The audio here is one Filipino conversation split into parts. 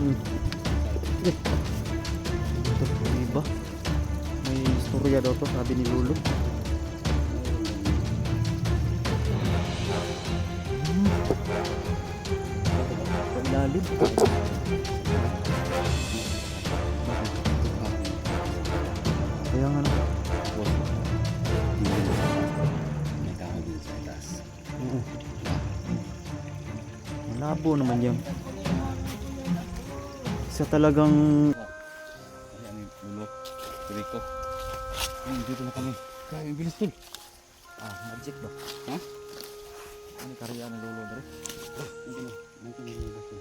Ito, iba. May istorya daw to, sabi ni Lolo. Paglalim. Kaya nga na. May tao din sa taas. Malabo naman yan. Isa talagang Ay, ano yung Lolo? Rico. Dito na kami. Kaya yung bilis tol. magic ba? Ha? Ano karya ng Lolo dre? Nandito na yung bilis tol.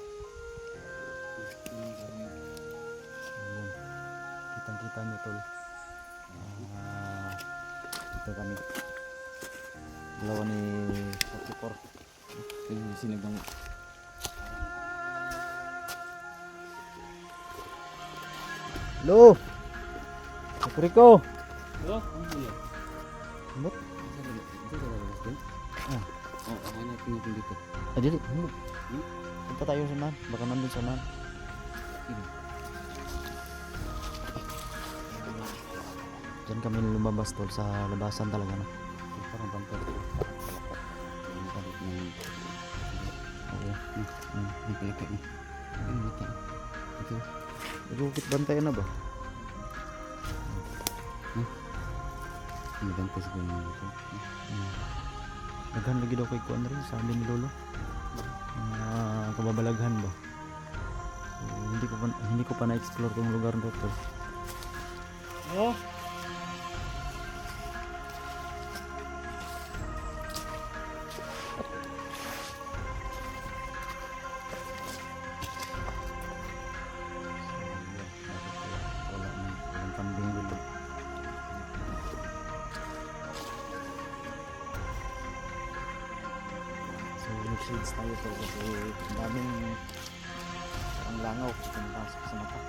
Ayan. Kitang-kita nyo tol. Ito kami. Dalawa ni 44. Yung sinagang Lo! Rico! Hello? Ano yun? Humot? Ito sa lalabas din? Oo, hanapin natin dito. Dili. Humot. Punta tayo sa nan. Baka nandun sa nan. Diyan kami lumabas tol sa labasan talaga na. Parang bangka. Yung balik ng... Oo. Yung palaka mo. Yung mata. Ito. Nagukit bantayan na ba? Yung bangka siguro nyo ito. Naghan lagi daw kay Kuan rin, sabi ni Lolo. Kababalaghan ba? So, hindi ko pa na-explore tong lugar na to. Oh! Walang kambing dito. So mag-shades tayo to kasi ang daming ang langaw pumasok sa mata.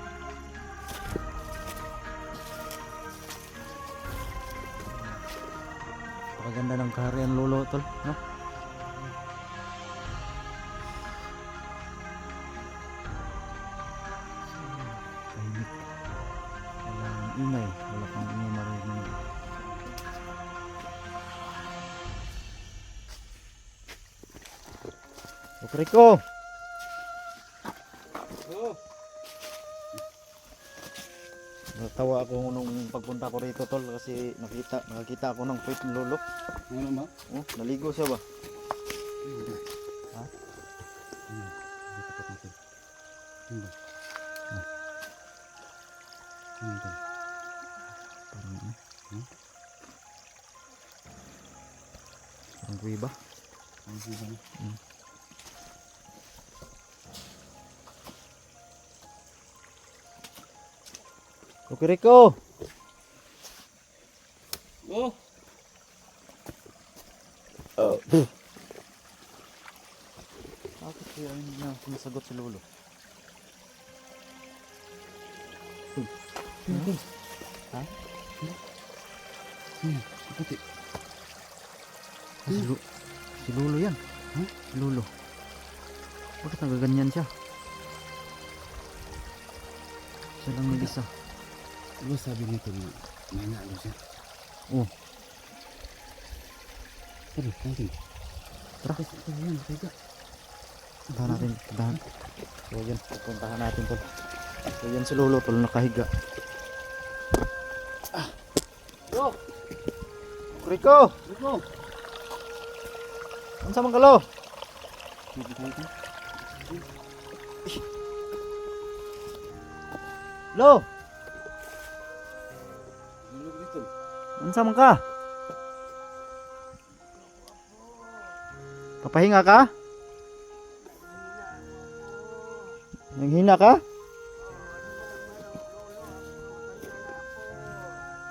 Napakaganda ng kaharian Lolo tol, no? Tahimik. Walang ingay, wala kang ingay marinig. Rico! Oh! Natawa ako nung pagpunta ko rito tol kasi nakakita ako ng puwit ng Lolo. Ano ba? Oh, naligo siya ba? Ha? Dito pa natin. Ano ba? Ano ito? Parang ano? Parang kuwi ba? Ano ba? Okay, Rico! Oh! Bakit kaya hindi na sumasagot si Lolo? Ha? Puti. Si Lolo yan. Ha? Si Lolo. Bakit nagaganyan siya? Siya lang mag-isa. Ano sabi nito na manalo siya? Oh, Tara, natin. tara. Ito yan, kaya. Puntahan natin. Puntahan. So yan, puntahan natin tol. So yan si Lolo tol, nakahiga. Yo! Rico! Rico! Ano sa mga kalo? Lo! Dulog dito. Ano sa mga ka? Papahinga ka? Nanghina ka?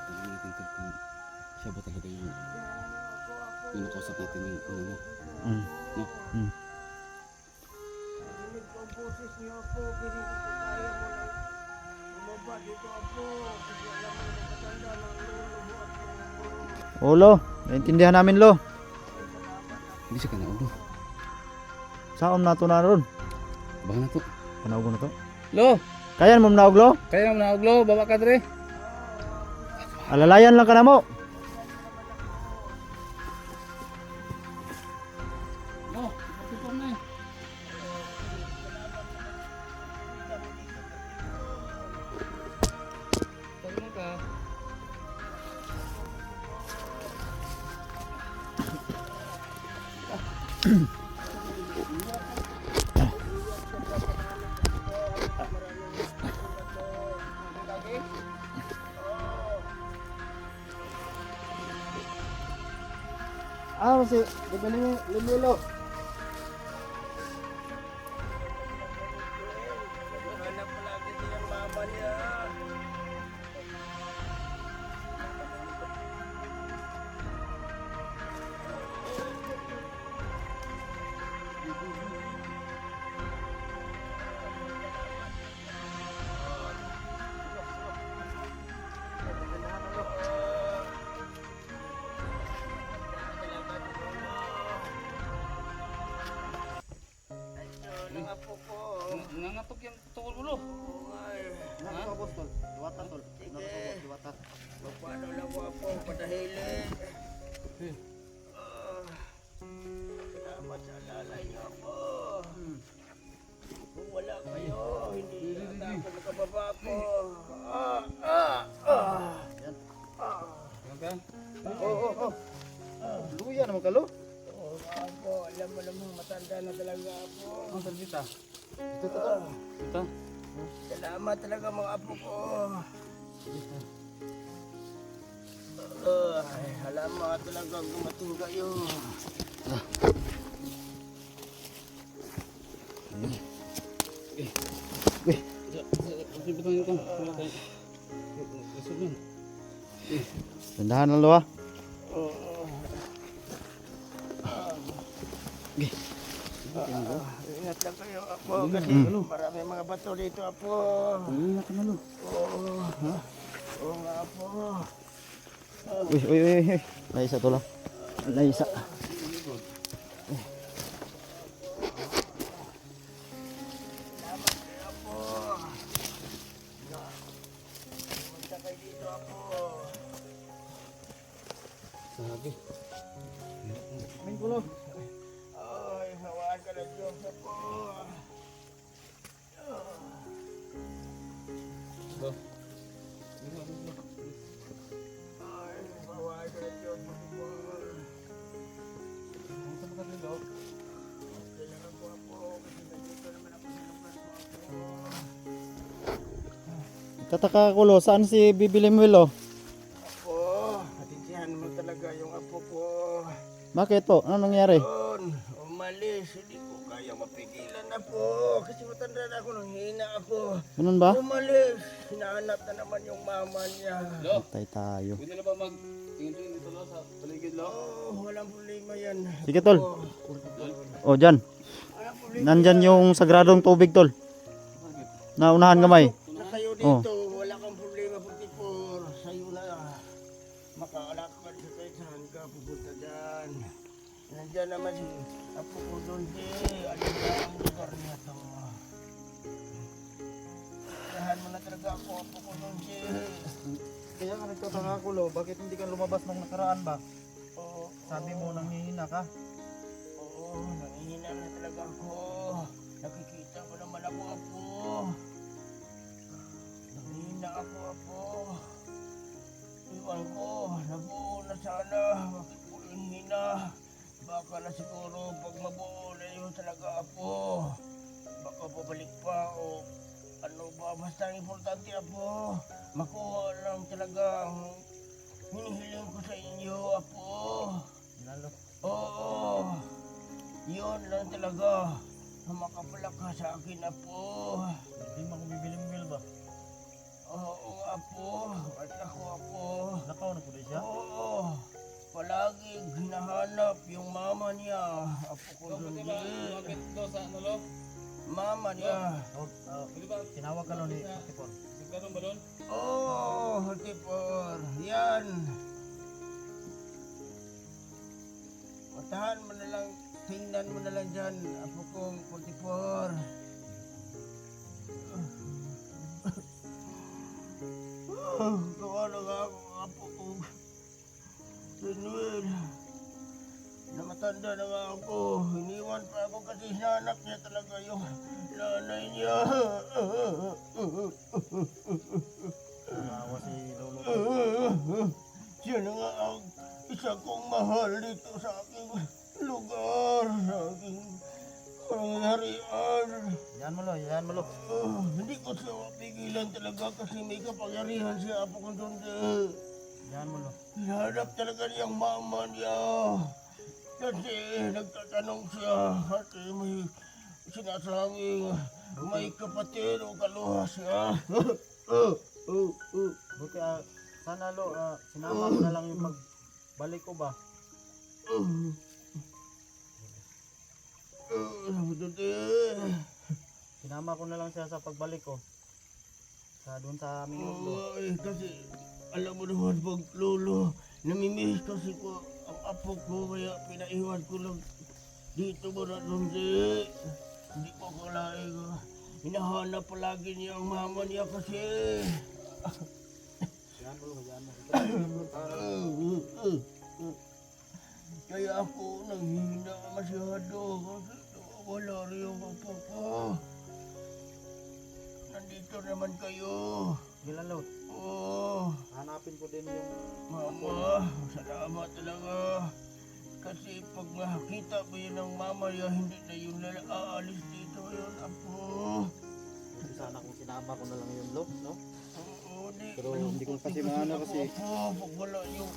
Tingnan natin ito kung siya ba talaga yung nakausap natin yung ano mo. Mm. No? Mm. Narinig ko ang boses niyo po, pero hindi ko kaya mo lang bumaba dito po. Kasi alam mo nakatanda ng lolo mo at mga O Lo, naintindihan namin Lo. Hindi siya kanaulo. Saon na to na ron? Baka na to. Panawag na to. Lo, Kaya mo na oglo? kaya mo na oglo, baba ka dre. Alalayan lang ka na mo. Lo, magtutong na eh. Tawin ka. Si Limilo. Hanap palagi niya ang mama niya. Ang apo ko. Nangatok yung tukol mo lo. Ay, Nakakabos tol. Duwata tol. Sige. Duwata. paano lang ko apo padahilin. Salamat sa alalay niyo ako. Kung wala kayo, hindi na ako makababa po. Yan ka? Oo. Luya naman kalo. Oo, apo, alam mo namang matanda na talaga ako. Ang salita. Ito tol. Ito. Salamat talaga mga apo ko. Ay, salamat talaga gumating kayo. Kasi betul itu. Besok kan. Tindahan lang lo ha. Ingat lang kayo apo kasi marami mga bato dito apo. Ingat na lo. Oo nga apo. Uy. Naisa to lang. Naisa. Salamat kayo apo. Punta kayo dito apo. Sabi. Main pulo. Ay, hawaan ka ng Diyos apo. Ito. Ay, hawaan ka ng Diyos apo. Ang sama ka dito. Kailangan ko apo kasi nandito naman ako sa lugar ko apo. Tataka ko lo. Saan si Bibi Limuelo? Apo, atinsihan mo talaga yung apo ko. Bakit po? Ano nangyari? Doon, umalis. Hindi ko kaya mapigilan na po. Kasi matanda na ako, nang hina ako. Ganun ba? Umalis. Hinahanap na naman yung mama niya. Lo, Patay tayo. pwede na ba mag tingin-tingin dito lo sa paligid lo? Walang problema yan. Sige tol. Oh, O dyan. walang problema. Nandyan yung sagradong tubig tol. Na unahan gamay. Na sa'yo dito, wala kang problema. Pagtipor, sa'yo na. Makaalakad sa kahit saan ka pupunta dyan. Nandyan naman si Apo ko doon ano na ang lugar niya to. Dahan mo na talaga ako, Apo ko doon Kaya nga nagtataka ko lo. Bakit hindi ka lumabas nung nakaraan ba? Oo, Sabi mo nanghihina ka. oo, nangihina na talaga ako. Nakikita ko naman ako, Apo. Nangihina ako, Apo. Iwan ko, nabuo na sana. Bakit ko hina? Baka na siguro pag mabuo na yun talaga, Apo. Baka babalik pa o ano ba. Basta ang importante, Apo. Makuha lang talaga ang hinihiling ko sa inyo, Apo. Oo. Yun lang talaga. Na makapalak ka sa akin, Apo. Hindi mo ako bibiling mil ba? Oo, Apo. At ako, Apo. Nakaw na po siya? Oo. Palagi hinahanap yung mama niya. Apo ko Lo, doon pwede ba bakit lo sa ano lo? Mama niya. Pwede ba Tinawag ka lo ni Tipor. siguro ba doon? Oh, Tipor. Yan. Matahan mo na lang. Tingnan mo na lang dyan. Apo kong Tipor. Gawa na nga ako ang apo ko. Manuel. Namatanda na nga ako. Iniwan pa ako kasi hinahanap niya talaga yung nanay niya. Naawa si lolo. Siya na nga ang isa kong mahal dito sa aking lugar, sa aking harian. Yan mo lo, yan mo lo. Hindi ko siya mapigilan talaga kasi may kapangyarihan siya apo kong Dundi. Yan mo lo. Hinahanap talaga niyang mama niya. Kasi nagtatanong siya kasi may sinasabing may kapatid o kaluha siya. Buti sana lo, sinama ko na lang yung pagbalik ko ba? Dundi. Sinama ko na lang siya sa pagbalik ko. Doon sa aming lo. Ay, kasi alam mo naman pag lolo, namimiss kasi ko ang apo ko kaya pinaiwan ko lang dito mo na Dundi. Hindi ko kalain ko. Hinahanap palagi niya ang mama niya kasi. Yan mo lo, yan mo. Kaya ako nanghihina masyado kasi wala rin yung apo ko. Nandito naman kayo. Gilan lo. Oh, Hanapin ko din yung mama, salamat talaga. Kasi pag makita mo yun ng mama niya, hindi na yun aalis dito yun, apo. sana kung sinama ko na lang yung lo, no? Oo, Pero hindi ko kasi maano kasi Apo, pag wala yung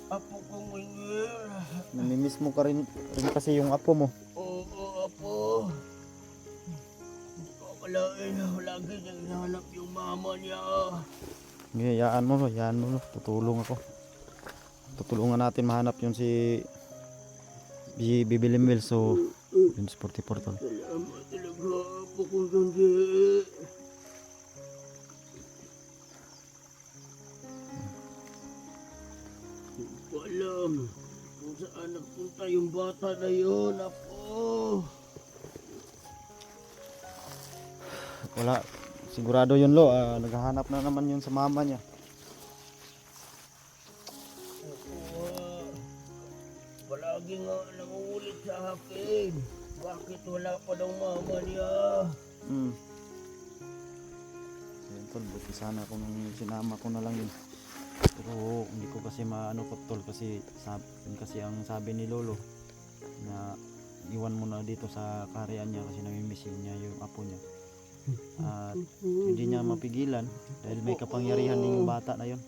apo kong Manuel. namimiss mo ka rin kasi yung apo mo. Oo, apo. Hindi ko akalain na lagi niyang hinahanap yung mama niya. Hayaan mo lo, tutulong ako. Tutulungan natin mahanap yun si Bibilimwil, so yun si 44 tol. Salamat talaga, apo kong Dundi. Hindi ko alam kung saan nagpunta yung bata na yun, apo. Wala, sigurado yun lo, naghahanap na naman yun sa mama niya. Palagi nga nangungulit sa akin. Bakit wala pa daw mama niya? Yun tol, buti sana kung sinama ko na lang yun. Pero hindi ko kasi maano ko tol kasi kasi ang sabi ni lolo na iwan mo na dito sa kaharian niya kasi namimiss niya yung apo niya. At hindi niya mapigilan dahil may kapangyarihan din yung bata na yun.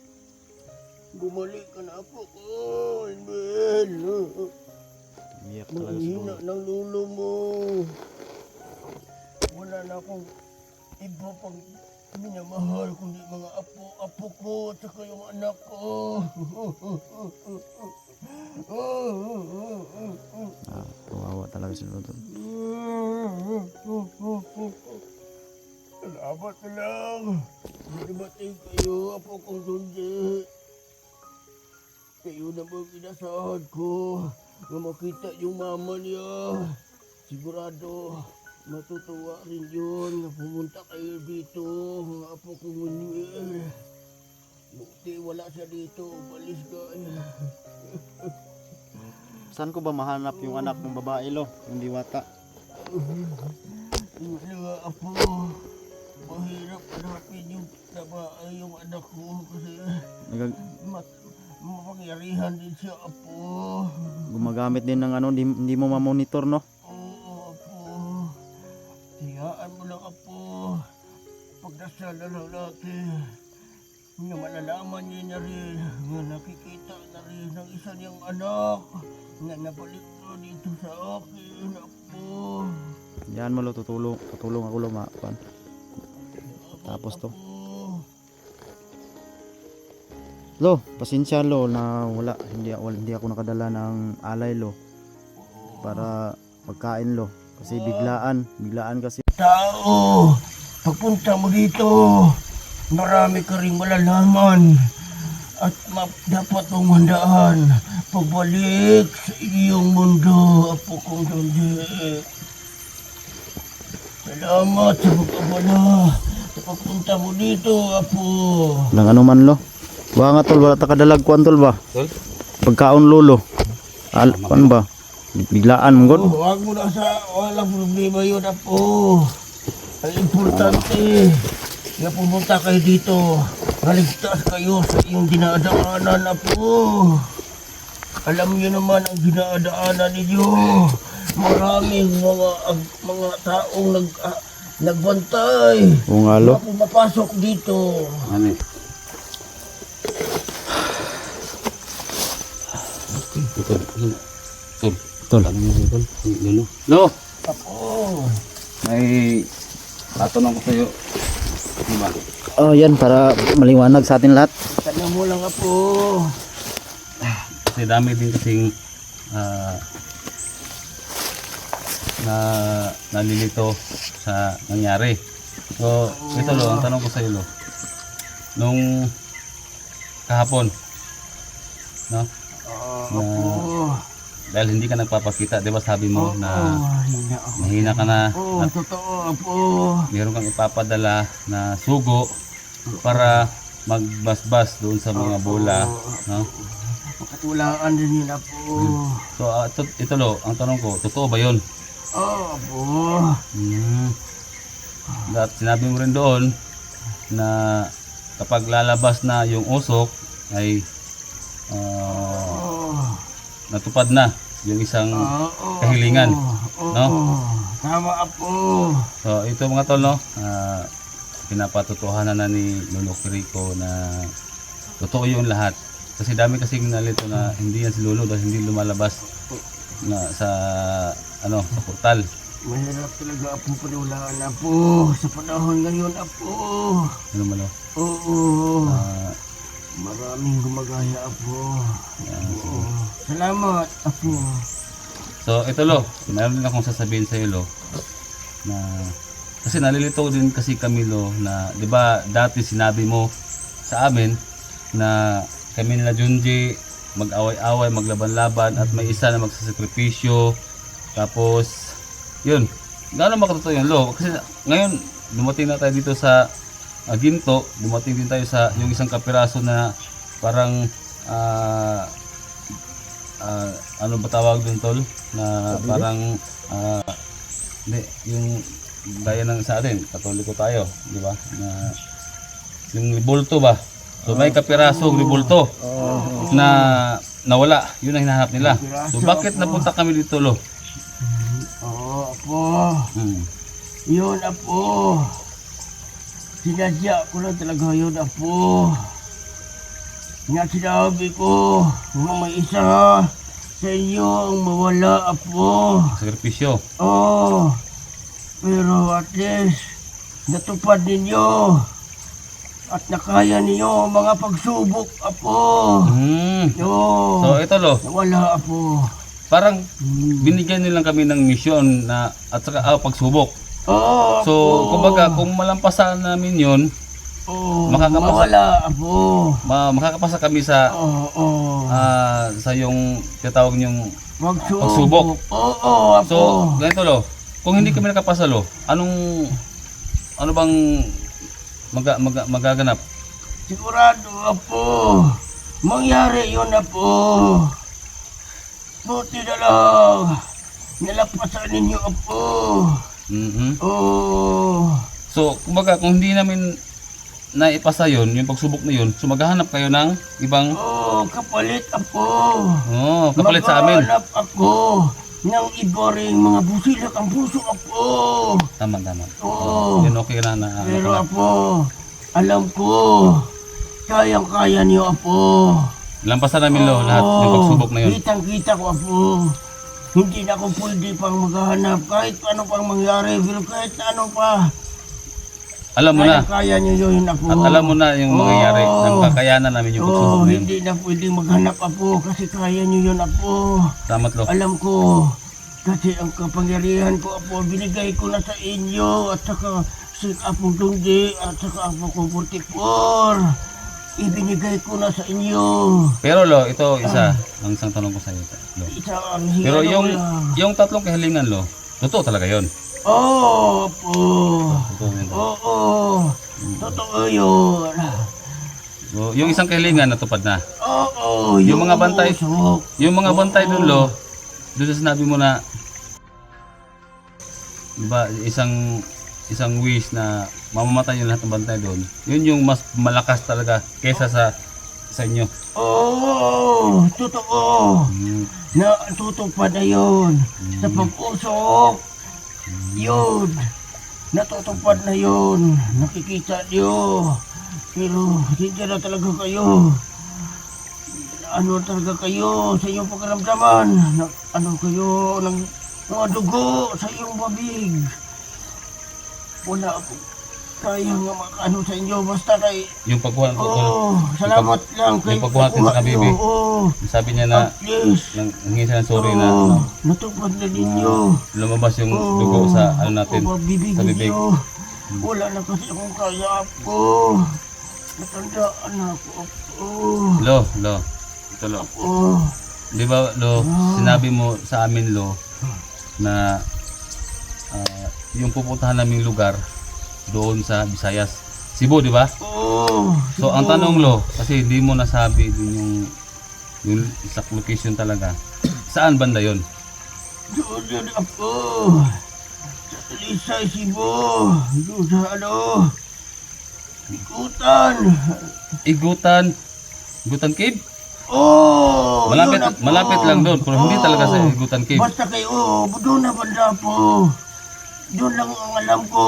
Bumalik ka na apo ko, Inbel. Umiyak talaga si Manghina lolo. ng lulo mo. Wala na akong iba pang minamahal kundi mga apo ko at saka yung anak ko. Kawawa talaga si lolo tol. Salamat na lang. Dumating kayo, apo kong Dundi. Kayo na ba kinasahad ko na makita yung mama niya? Sigurado matutuwa rin yun na pumunta kayo dito, mga apo kong Manuel. Buti wala siya dito, balis ka. Saan ko ba mahanap yung anak ng babae lo, yung diwata? Wala nga apo. Mahirap hanapin yung yung anak ko kasi mapangyarihan din siya, apo. Gumagamit din ng hindi mo ma-monitor no? Oo, apo. Tiyaan mo lang, apo. Pagdasal na lang natin. Nga malalaman niya na rin, nga nakikita na rin ng isa niyang anak nga nabalik na dito sa akin, apo. Yan mo lo, tutulong ako lo makuan. Tapos to. Lo, pasensya lo na hindi ako nakadala ng alay lo para pagkain lo kasi biglaan kasi. Tao, pagpunta mo dito, marami ka ring malalaman at dapat mong handaan pagbalik sa iyong mundo, apo kong Dundi. Salamat sa pag-abala. sa pagpunta mo dito, Apo. Lang ano man lo. Wa nga tol, wala ta kadalag kuan tol ba? Tol? Pagkaon lolo. Kuan ba? Biglaan mo god. Huwag mo na sa walang problema yun, Apo. Ang importante, nga pumunta kayo dito. Naligtas kayo sa iyong dinadaanan, Apo. Alam niyo naman ang dinadaanan ninyo. Maraming mga taong nagbantay. Oo nga lo. Mga pumapasok dito. Ano eh? Tol. Tol. Tol. Ano mo tol? Lolo. Lo! Apo. May tatanong ko sa'yo. Diba? Oh, yan para maliwanag sa atin lahat. Tanong mo lang, Apo. Kasi dami din kasing na nalilito sa nangyari. So, ito lo, ang tanong ko sa iyo lo. Nung kahapon, no? Apo. Dahil hindi ka nagpapakita, 'di ba sabi mo na Hina ako. mahina ka na Oo, at totoo, Apo. meron kang ipapadala na sugo para magbasbas doon sa mga bola, no? Makatulaan din yun, Apo. So, ito lo, ang tanong ko, totoo ba 'yon? Apo. At sinabi mo rin doon na kapag lalabas na yung usok ay natupad na yung isang kahilingan, no? Tama, Apo. So ito mga tol, no, pinapatotohanan na ni Lolo Quirico na totoo yung lahat. Kasi dami kasing nalito na hindi yan si Lolo dahil hindi lumalabas na sa sa portal. Mahirap talaga, Apo, paniwalaan, Apo. Sa panahon ngayon, Apo. Ano malo? Oo. Maraming gumagaya, Apo. Oo. Salamat, Apo. So ito lo, mayroon din akong sasabihin sa iyo lo na kasi nalilito din kasi kami lo na 'di ba dati sinabi mo sa amin na kami nila Junji mag-away-away, maglaban-laban at may isa na magsasakripisyo. Tapos yun, gaano makatotoo yun lo? Kasi ngayon dumating na tayo dito sa Ginto, dumating din tayo sa yung isang kapiraso na parang ano ba tawag doon tol? Na parang hindi, yung gaya ng sa atin, Katoliko tayo, di ba? Na yung ribulto ba? So may kapirasong ribulto na nawala, yun ang hinahanap nila. So bakit napunta kami dito lo? Oo, Apo. Hmm. Yun, Apo. Sinadya ko lang talaga yun, Apo. Nga sinabi ko, nga may isa sa inyo ang mawala, Apo. Sakripisyo. Oh, pero at least natupad ninyo at nakaya ninyo ang mga pagsubok, Apo. So Oh, ito lo, nawala, Apo. parang binigyan nilang kami ng misyon na at saka pagsubok. Oh, So kumbaga kung malampasan namin yun, oh, makakapasa- mawala, Apo. makakapasa kami sa sa yung tinatawag niyong Pagsubok. pagsubok. Oo, Apo. So, ganito lo, kung hindi kami nakapasa lo, ano bang magaganap? Sigurado, Apo. Mangyari yun, Apo. Buti na lang. Nalapasan ninyo, Apo. Oh. So, kumbaga kung hindi namin naipasa yon, yung pagsubok na yun, so maghahanap kayo ng ibang Oh, kapalit, Apo. kapalit sa amin. Maghahanap ako ng iba rin mga busilak ang puso, Apo. Tama. Oo. Yun okay na na. Pero, Apo, alam ko, kayang-kaya niyo, Apo. Lampasan namin lo lahat yung pagsubok na yun. Kitang-kita ko, Apo. Hindi na ako pwede pang maghahanap kahit ano pang mangyari, pero kahit ano pa. Alam mo na. Kaya niyo yun, Apo. At alam mo na yung mangyayari. Nang kakayanan namin yung pagsubok na yun. Hindi na pwedeng maghanap, Apo, kasi kaya niyo yun, Apo. Salamat lo. Alam ko, kasi ang kapangyarihan ko, Apo, binigay ko na sa inyo at saka si Apo Dunggi at saka Apo ko 44. Ibinigay ko na sa inyo. Pero lo, ito isa ang isang tanong ko sa iyo. Lo. Isa ang Pero hingalo lang. yung tatlong kahilingan lo, totoo talaga yon. Oo, Apo. Totoo yun. Oo. Totoo yun. So, yung isang kahilingan natupad na. Oo, Yung mga bantay, usok. yung mga bantay doon lo, doon sa sinabi mo na, diba, isang wish na mamamatay yung lahat ng bantay doon, yun yung mas malakas talaga kesa sa inyo. Oo, totoo. Na tutupad na yun. Sa pag-usok, yun. Natutupad na yun. Nakikita niyo. Pero hindi na talaga kayo. Ano talaga kayo sa iyong pagkaramdaman? Ano kayo ng mga dugo sa iyong babig? Wala ako kaya nga makaano sa inyo. Basta kay... Yung pagkuha salamat lang kay yung pagkuha natin sa kabibi. Sabi niya na, at least. nangingi siya ng sorry na ano, Natupad na ninyo. lumabas yung dugo sa ano natin, bibig sa bibig. ninyo. Wala na kasi akong kaya po. Natandaan na ako po. Lo, ito lo. Oh, Di ba lo, sinabi mo sa amin lo, na yung pupuntahan naming lugar, doon sa Visayas. Cebu, di ba? oh. So, ang tanong lo, kasi hindi mo nasabi din yung exact location talaga. Saan banda yon? Doon yun ako. Sa Talisay, Cebu. Doon sa ano. Ikutan. Igutan Cave? Oh, Malapit, yun ako. malapit lang doon, pero hindi talaga sa Igutan Cave. Basta kayo, doon na banda po. Doon lang ang alam ko.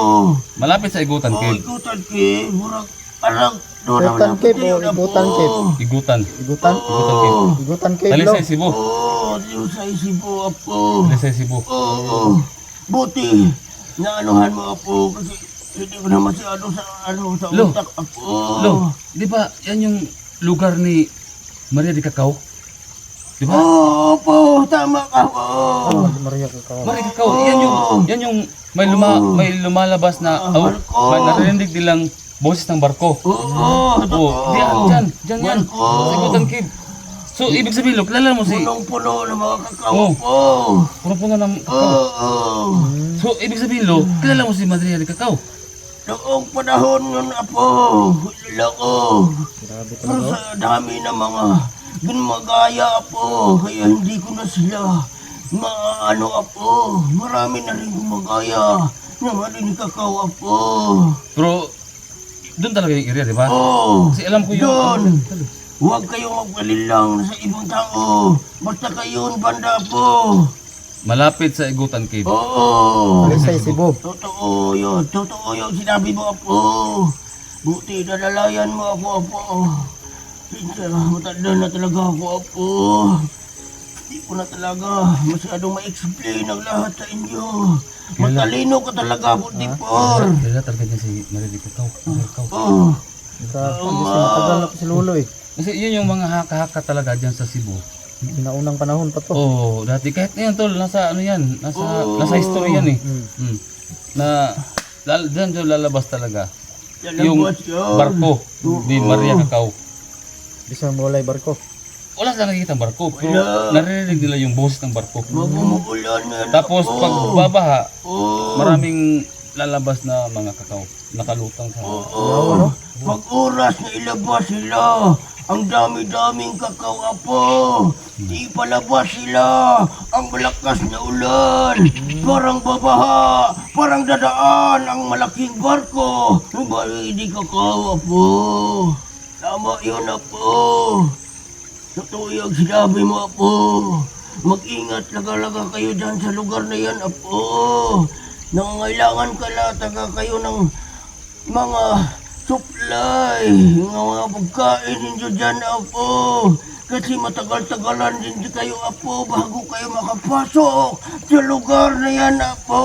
Malapit sa Igutan Oh, Cave. ikutan ki. Murag, parang doon na Igutan Cave o Igutan Cave? Igutan. Igutan? Igutan Cave. Igutan Cave, lo. Talisay, Cebu. Oo, doon sa Isibo ako. Talisay, Cebu. Oo, buti. Naanuhan mo ako kasi hindi ko na masyado sa sa Lo. utak ako. Lo, di ba yan yung lugar ni Maria de Cacao? Di ba? Oo po, tama ka po. Oh, Maria Cacao. Maria de Cacao, yan yung may lumalabas na barko. may narinig nilang boses ng barko. Oo, totoo. Diyan yan. Barko. Sa Igutan Cave. So, ibig sabihin, lo, kilala mo si Punong-puno ng mga kakao Oh. po. puno-puno ng Cacao. Oo. So, ibig sabihin, lo, kilala mo si Maria de Cacao. Noong panahon yun apo, lako. Grabe Pero talaga. sa dami ng mga ginmagaya po, kaya hindi ko na sila maano apo. Marami na rin gumagaya na malinig kakao apo. Pero, doon talaga yung area, di ba? Oh, Kasi alam ko yung... doon. Huwag kayong magpalilang sa ibang tao. Basta kayo banda po. Malapit sa Igutan Cave. Oo. Talisay, Cebu. Totoo yun. Totoo yung sinabi mo apo. Buti nadalayan mo ako apo. Hindi matanda na talaga ako apo. Hindi ko na talaga masyadong ma-explain ang lahat sa inyo. Matalino ka talaga po, Tipor. Kilala talaga niya si Maria de Cacao. Maria de Cacao. Oh. Grabe, kasi matagal na po si Lolo eh. Kasi yun yung mga haka-haka talaga dyan sa Cebu. Naunang panahon pa to. Oh, dati kahit ngayon tol, nasa ano yan, nasa history yan eh. Mm. Na dyan lalabas talaga Lalabas yung yun. barko ni Maria Cacao. Bisa mo walay barko. Wala silang nakikita ang barko, pero Wala. naririnig nila yung boses ng barko. Mag-umuulan na. Tapos pag babaha, Oh. maraming lalabas na mga kakao nakalutang sa Oo. Pag oras na ilabas sila, ang dami-daming kakao apo. Di palabas sila. Ang malakas na ulan. Parang babaha. Parang dadaan ang malaking barko. Hindi kakao apo. Tama yun apo. Totoo yung sinabi mo apo. Mag-ingat laga-laga kayo dyan sa lugar na yan apo. Nangangailangan ka taga kayo ng mga supply, mga pagkain ninyo dyan, apo. Kasi matagal-tagalan din kayo, apo, bago kayo makapasok sa lugar na yan, apo.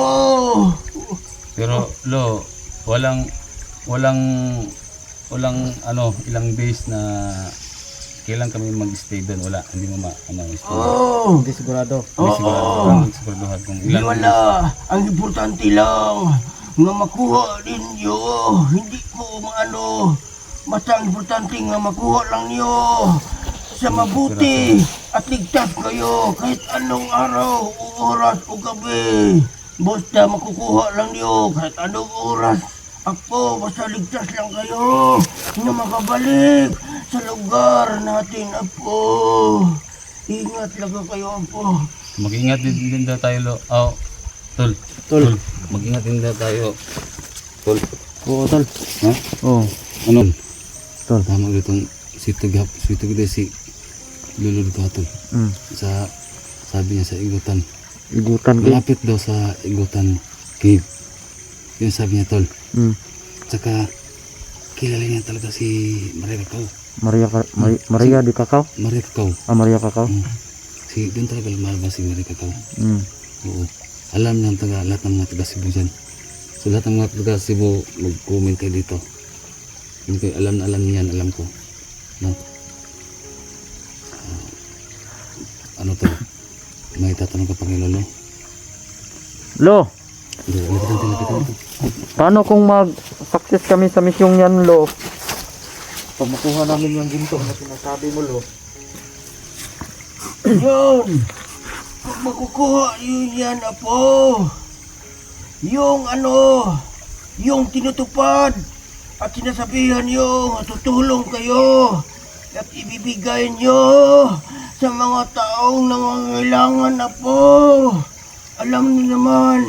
Pero lo, walang ano, ilang days na kailan kami mag-stay doon, wala, hindi mo stay. Oh, Hindi sigurado. Hindi sigurado, walang siguraduhan kung di ilang wala. Ang importante lang nga makuha ninyo. Hindi po maano. Basta ang importante nga makuha lang niyo sa mabuti at ligtas kayo kahit anong araw o oras o gabi. Basta makukuha lang niyo kahit anong oras Apo, basta ligtas lang kayo na makabalik sa lugar natin, Apo. Ingat lang kayo, Apo. Mag-ingat din daw tayo, lo. Oh, tol. Tol. Mag-ingat din daw tayo. Tol. Oo, tol. Ha? Oo. Ano? Tol. Tama ulit itong sitog din si Lolo dito, tol. Sabi niya sa igutan. Igutan ko. Malapit daw sa igutan cave. Yun sabi niya, tol. Tsaka kilala niya talaga si Maria Cacao. Maria di Cacao? Maria Cacao. Maria Cacao? Si doon talaga lumalabas si Maria Cacao. Oo. Alam ng lahat ng mga taga Cebu dyan. So lahat ng mga taga Cebu mag-comment kayo dito. Hindi alam na alam niyan, alam ko. No? Ano to? May tatanong ka pa kay Lolo? Lo, Hindi, lapitan. paano kung mag-success kami sa misyong yan, Lo? Pag makuha namin yung ginto na sinasabi mo, Lo. Yun! Pag makukuha yun yan, Apo. Yung tinutupad at sinasabihan nyo, tutulong kayo at ibibigay nyo sa mga taong nangangailangan, Apo. Alam niyo naman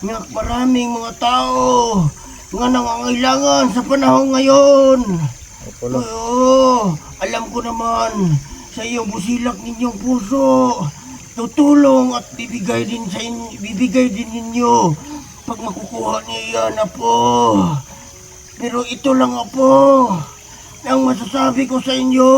na maraming mga tao nga nangangailangan sa panahon ngayon. Oo, alam ko naman sa iyong busilak ninyong puso, tutulong at bibigay din ninyo pag makukuha niyo yan, Apo. Pero ito lang, Apo, ang masasabi ko sa inyo.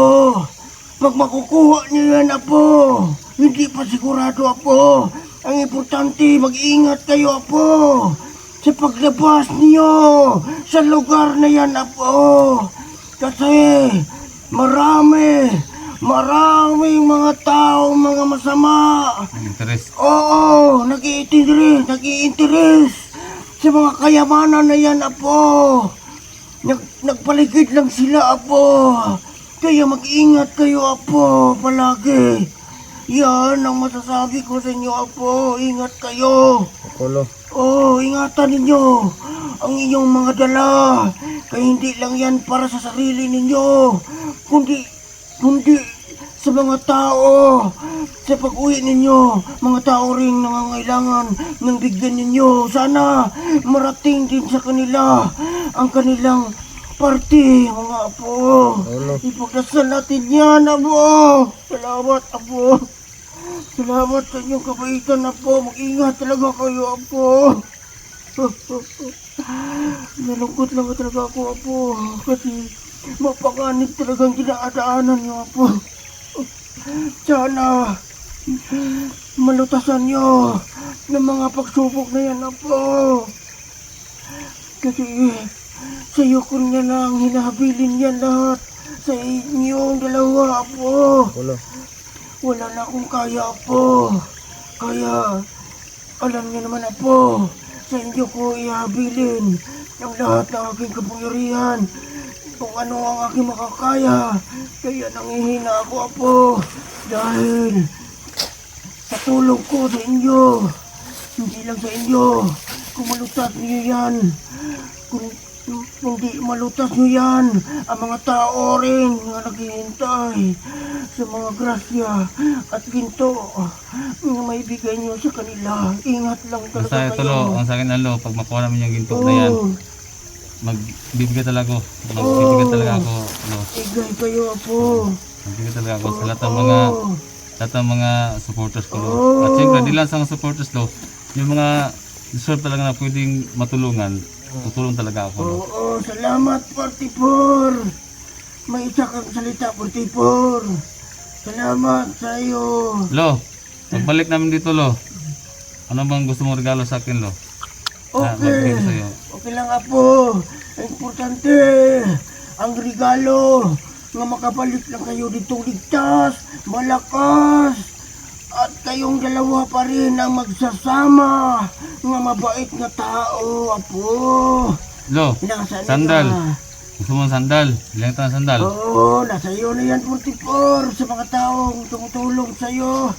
Pag makukuha niyo yan, Apo, hindi pa sigurado, Apo. Ang importante, mag-ingat kayo, Apo, sa paglabas niyo sa lugar na yan, Apo. Kasi maraming mga tao, mga masama. Interest. Oo, nag-i-interest sa mga kayamanan na yan, Apo. Nagpaligid lang sila, Apo. Kaya mag-ingat kayo, Apo, palagi. Yan ang masasabi ko sa inyo, Apo. Ingat kayo. Polo. Oh, ingatan ninyo ang inyong mga dala. Kaya hindi lang yan para sa sarili ninyo, kundi sa mga tao. Sa pag-uwi ninyo, mga tao rin nangangailangan ng bigyan ninyo. Sana marating din sa kanila ang kanilang parte, mga Apo. Ipagdasal natin yan, Apo. Salamat, Apo. Salamat sa inyong kabaitan, Apo. Mag-ingat talaga kayo, Apo. Nalungkot lang talaga ako, Apo. Kasi mapanganib talagang dinadaanan niyo, Apo. Sana malutasan niyo ng mga pagsubok na yan, Apo. Kasi sa iyo ko na lang hinahabilin yan lahat. Sa inyong dalawa, Apo. Wala na akong kaya, Apo. Kaya, alam niyo naman, Apo, sa inyo ko ihabilin ang lahat ng aking kapangyarihan. Kung ano ang aking makakaya. Kaya nangihina ako, Apo. Dahil sa tulong ko sa inyo. Hindi lang sa inyo. Kung malutas niyo yan. Kung hindi malutas nyo yan, ang mga tao rin na naghihintay sa mga grasya at ginto na may bigay nyo sa kanila. Ingat lang talaga Basta ito, Lo, kayo. ang sa akin, Lo, pag makuha namin yung ginto na yan, magbibigay talaga ako. Magbibigay talaga ako, Lo. Igay kayo, Apo. Magbibigay talaga ako sa lahat ng mga supporters ko, Lo. At siyempre, di lang sa mga supporters, Lo, yung mga deserve talaga na pwedeng matulungan, tutulong talaga ako, Lo. Oo, salamat, 44. May isa kang salita, 44. Salamat sa iyo. Lo, pagbalik namin dito, Lo, ano bang gusto mong regalo sa akin, Lo? Okay. Sa'yo. Okay lang, Apo. Ang importante, ang regalo nga makabalik lang kayo dito ligtas, malakas, at kayong dalawa pa rin ang magsasama nga mabait na tao, Apo. Lo, Nasaan sandal. na? Gusto mo ng sandal? Ilang ito ng sandal? Oo, nasa iyo na yan, 44, sa mga taong tumutulong sa iyo.